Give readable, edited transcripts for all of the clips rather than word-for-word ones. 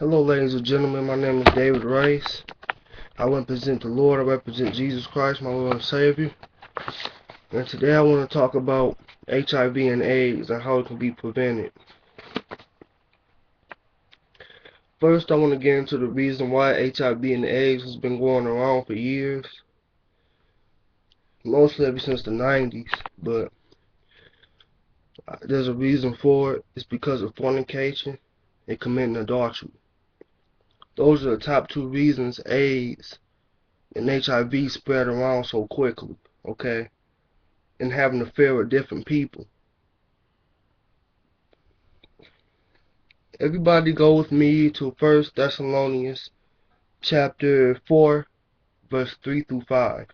Hello, ladies and gentlemen. My name is David Rice. I represent the Lord. I represent Jesus Christ, my Lord and Savior. And today I want to talk about HIV and AIDS and how it can be prevented. First, I want to get into the reason why HIV and AIDS has been going around for years. Mostly ever since the 90s. But there's a reason for it. It's because of fornication and committing adultery. Those are the top two reasons AIDS and HIV spread around so quickly. Okay? And having an affair with different people. Everybody go with me to 1 Thessalonians chapter 4, verse 3 through 5.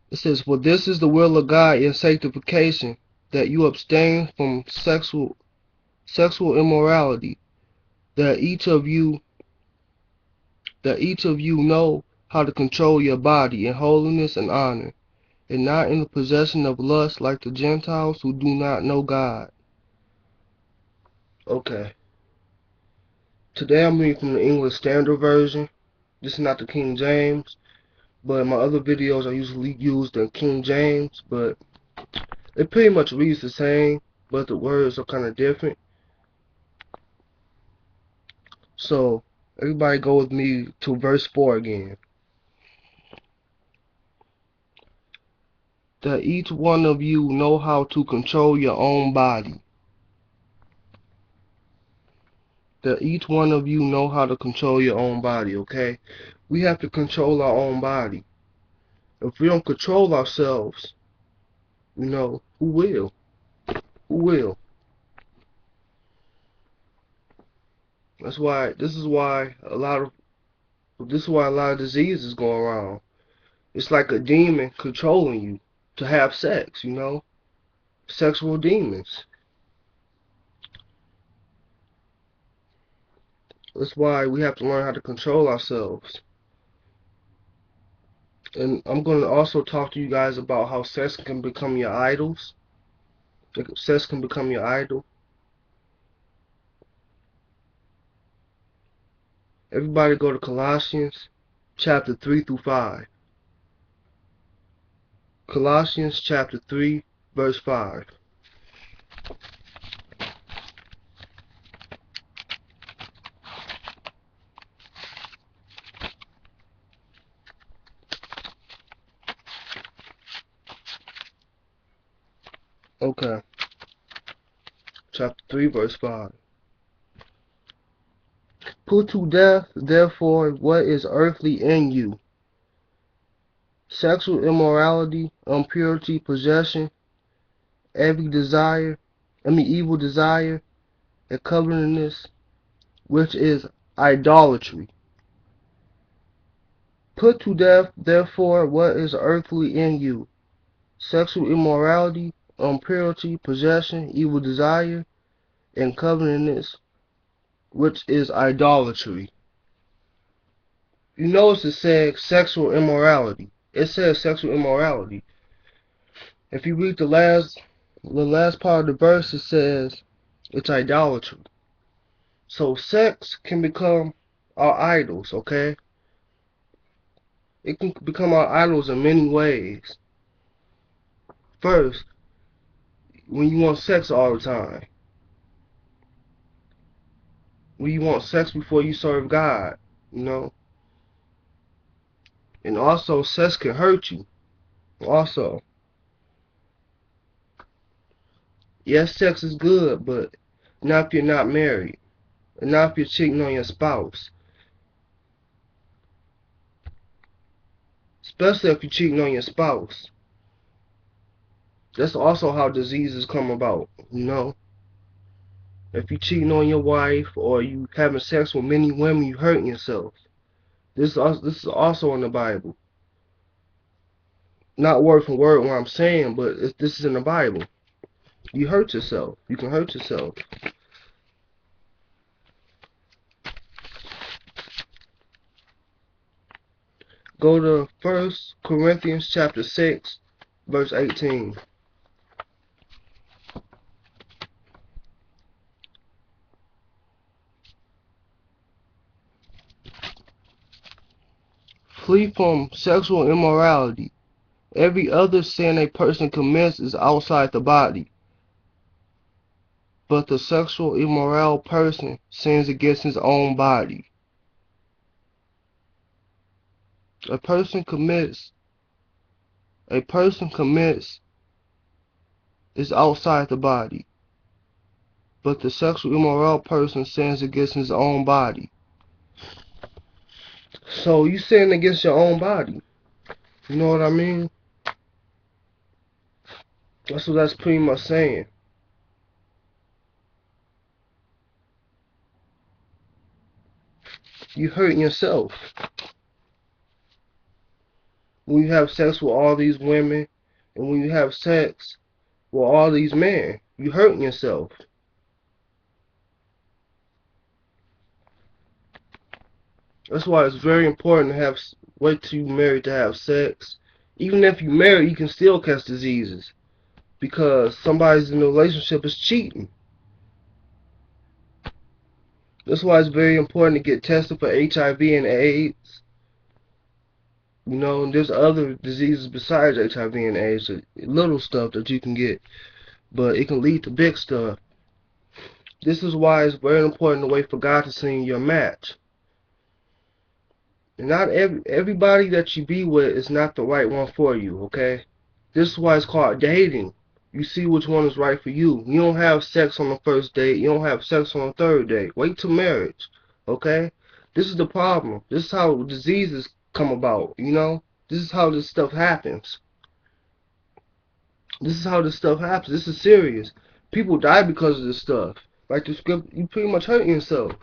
It says, "For this is the will of God in sanctification, that you abstain from sexual immorality, that each of you know how to control your body in holiness and honor, and not in the possession of lust like the Gentiles who do not know God." Okay. Today I'm reading from the English Standard Version. This is not the King James. But in my other videos, I usually use the King James, but it pretty much reads the same, but the words are kind of different. So, everybody go with me to verse 4 again. "That each one of you know how to control your own body." That each one of you know how to control your own body, okay? We have to control our own body. If we don't control ourselves, who will? Who will? This is why a lot of diseases go around. It's like a demon controlling you to have sex, Sexual demons. That's why we have to learn how to control ourselves. And I'm going to also talk to you guys about how sex can become your idols. Sex can become your idol. Everybody go to Colossians chapter 3 through 5. Colossians chapter 3, verse 5. Okay. Chapter 3, verse 5. "Put to death, therefore, what is earthly in you: sexual immorality, impurity, possession, evil desire, and covetousness, which is idolatry. Put to death, therefore, what is earthly in you: sexual immorality, impurity, possession, evil desire, and covetousness, which is idolatry." You notice it said sexual immorality. It says sexual immorality. If you read the last part of the verse, it says it's idolatry. So sex can become our idols, okay? It can become our idols in many ways. First, when you want sex all the time. When you want sex before you serve God, you know? And also, sex can hurt you. Also, yes, sex is good, but not if you're not married. And not if you're cheating on your spouse. Especially if you're cheating on your spouse. That's also how diseases come about, If you're cheating on your wife or you having sex with many women, you hurting yourself. This is also in the Bible. Not word for word what I'm saying, but this is in the Bible. You hurt yourself. You can hurt yourself. Go to 1 Corinthians chapter 6, verse 18. Flee from sexual immorality. Every other sin a person commits is outside the body, but the sexual immoral person sins against his own body. A person commits is outside the body, but the sexual immoral person sins against his own body. So you sin against your own body. You know what I mean? That's what that's pretty much saying. You hurting yourself when you have sex with all these women, and when you have sex with all these men. You hurting yourself. That's why it's very important to wait till you're married to have sex. Even if you're married, you can still catch diseases because somebody's in a relationship is cheating. That's why it's very important to get tested for HIV and AIDS. You know, and there's other diseases besides HIV and AIDS, little stuff that you can get, but it can lead to big stuff. This is why it's very important to wait for God to send your match. And not everybody that you be with is not the right one for you, okay? This is why it's called dating. You see which one is right for you. You don't have sex on the first date. You don't have sex on the third date. Wait till marriage, okay? This is the problem. This is how diseases come about, you know? This is how this stuff happens. This is how this stuff happens. This is serious. People die because of this stuff. Like the script, you pretty much hurting yourself.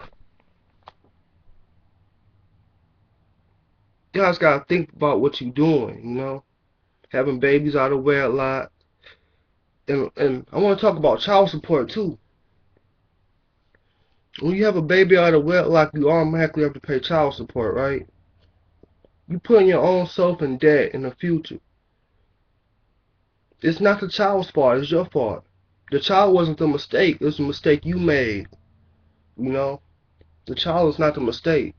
You guys gotta think about what you're doing, you know? Having babies out of wedlock. And I want to talk about child support too. When you have a baby out of wedlock, you automatically have to pay child support, right? You putting your own self in debt in the future. It's not the child's fault, it's your fault. The child wasn't the mistake, it was a mistake you made. You know? The child is not the mistake.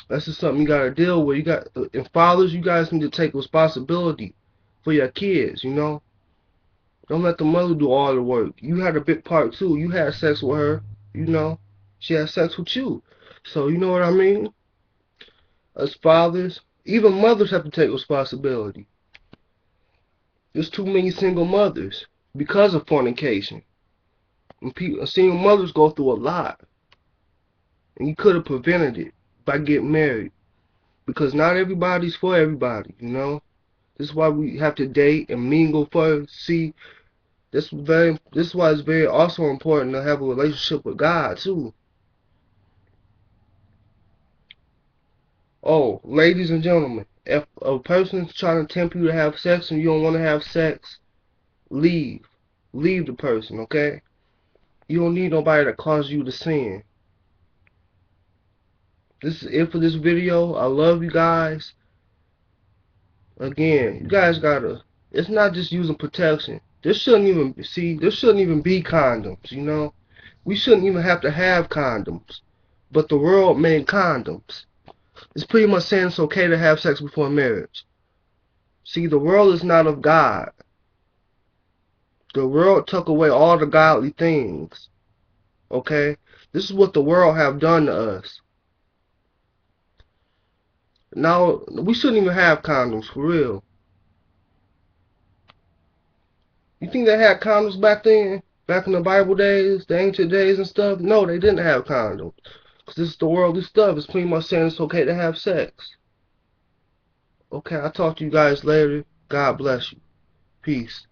That's just something you gotta deal with. And fathers, you guys need to take responsibility for your kids, you know? Don't let the mother do all the work. You had a big part too. You had sex with her, you know? She had sex with you. So, you know what I mean? As fathers, even mothers have to take responsibility. There's too many single mothers because of fornication. And single mothers go through a lot. And you could have prevented it by getting married. Because not everybody's for everybody, you know? This is why we have to date and mingle first. See, this is why it's very also important to have a relationship with God too. Oh, ladies and gentlemen, if a person's trying to tempt you to have sex and you don't want to have sex, leave. Leave the person, okay? You don't need nobody to cause you to sin. This is it for this video. I love you guys. Again, you guys gotta, it's not just using protection. There shouldn't even be condoms, you know? We shouldn't even have to have condoms. But the world made condoms. It's pretty much saying it's okay to have sex before marriage. See, the world is not of God. The world took away all the godly things. Okay? This is what the world have done to us. Now, we shouldn't even have condoms, for real. You think they had condoms back then? Back in the Bible days, the ancient days and stuff? No, they didn't have condoms. Because this is the worldly stuff. It's pretty much saying it's okay to have sex. Okay, I'll talk to you guys later. God bless you. Peace.